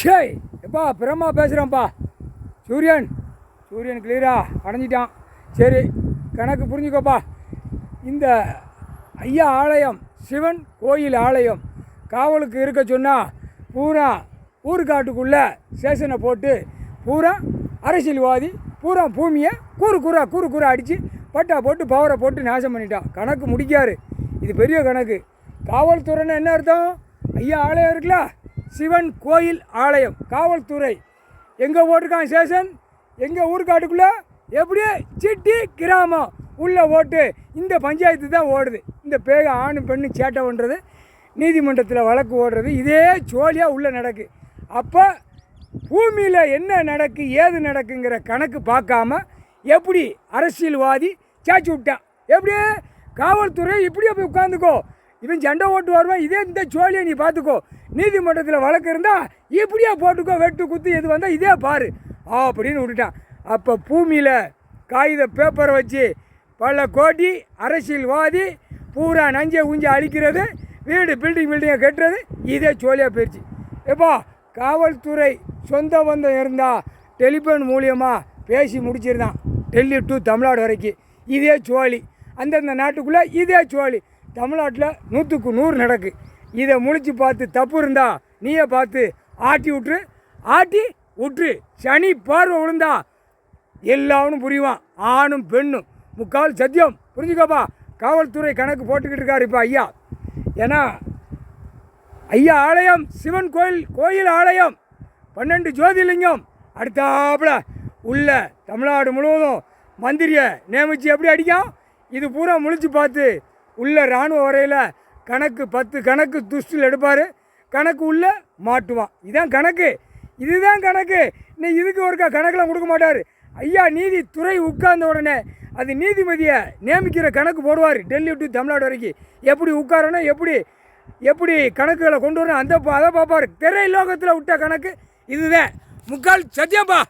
ஷேய் எப்பா பிரம்மா பேசுகிறேன்ப்பா. சூரியன் கிளியரா அடைஞ்சிட்டான். சரி, கணக்கு புரிஞ்சுக்கோப்பா. இந்த ஐயா ஆலயம் சிவன் கோயில் ஆலயம் காவலுக்கு இருக்க சொன்னால் பூரா ஊருக்காட்டுக்குள்ளே ஸ்டேஷனை போட்டு பூரா அரசியல்வாதி பூரா பூமியை கூறு கூறா அடித்து பட்டா போட்டு பவரை போட்டு நாசம் பண்ணிட்டான். கணக்கு முடிக்காரு. இது பெரிய கணக்கு. காவல்துறைன்னு என்ன அர்த்தம்? ஐயா ஆலயம் இருக்குல்ல, சிவன் கோயில் ஆலயம் காவல்துறை எங்கே ஓட்டுருக்கான் ஸ்டேஷன்? எங்கள் ஊருக்காட்டுக்குள்ளே எப்படியே சிட்டி கிராமம் உள்ள ஓட்டு இந்த பஞ்சாயத்து தான் ஓடுது. இந்த பேக ஆணு பெண்ணு சேட்டை பண்ணுறது, நீதிமன்றத்தில் வழக்கு ஓடுறது, இதே ஜோலியாக உள்ளே நடக்கு. அப்போ பூமியில் என்ன நடக்கு ஏது நடக்குங்கிற கணக்கு பார்க்காம எப்படி அரசியல்வாதி சாச்சி விட்டான்? எப்படியே காவல்துறை இப்படியே போய் உட்காந்துக்கோ, இவன் சண்டை ஓட்டு வருவான், இதே இந்த ஜோலியை நீ பார்த்துக்கோ, நீதிமன்றத்தில் வழக்கு இருந்தால் இப்படியே போட்டுக்கோ, வெட்டு குத்து எது வந்தால் இதே பாரு அப்படின்னு விட்டுட்டான். அப்போ பூமியில் காகித பேப்பரை வச்சு பல கோடி அரசியல்வாதி பூரா நஞ்சை குஞ்சை அழிக்கிறது, வீடு பில்டிங்கை கட்டுறது, இதே ஜோலியாக போயிடுச்சு. எப்போ காவல்துறை சொந்த பந்தம் இருந்தால் டெலிஃபோன் மூலியமாக பேசி முடிச்சிருந்தான் டெல்லி டு தமிழ்நாடு வரைக்கும். இதே ஜோலி அந்தந்த நாட்டுக்குள்ளே இதே ஜோலி. தமிழ்நாட்டில் 100க்கு 100 நடக்கு. இதை முழிச்சு பார்த்து தப்பு இருந்தால் நீயே பார்த்து ஆட்டி விட்டுரு. சனி பார்வை விழுந்தா எல்லாவனும் புரிவான், ஆணும் பெண்ணும் முக்கால் சத்தியம். புரிஞ்சுக்கப்பா. காவல்துறை கணக்கு போட்டுக்கிட்டு இருக்காரு இப்போ ஐயா. ஏன்னா ஐயா ஆலயம் சிவன் கோயில் ஆலயம் 12 ஜோதிலிங்கம் அடுத்தாப்புல உள்ள தமிழ்நாடு முழுவதும் மந்திரியை நியமித்து எப்படி அடிக்கும்? இது பூரா முழிச்சு பார்த்து உள்ள இராணுவ வரையில் கணக்கு 10 கணக்கு துஷ்டில் எடுப்பார், கணக்கு உள்ள மாட்டுவான். இதுதான் கணக்கு. இன்னும் இதுக்கு ஒருக்கா கணக்கெலாம் கொடுக்க மாட்டார் ஐயா. நீதித்துறை உட்கார்ந்த உடனே அது நீதிபதியை நியமிக்கிற கணக்கு போடுவார். டெல்லி டு தமிழ்நாடு வரைக்கும் எப்படி உட்காரணும், எப்படி கணக்குகளை கொண்டு வரணும், அதை பார்ப்பார். திரை லோகத்தில் விட்ட கணக்கு இதுதான் முக்கால் சத்தியம்பா.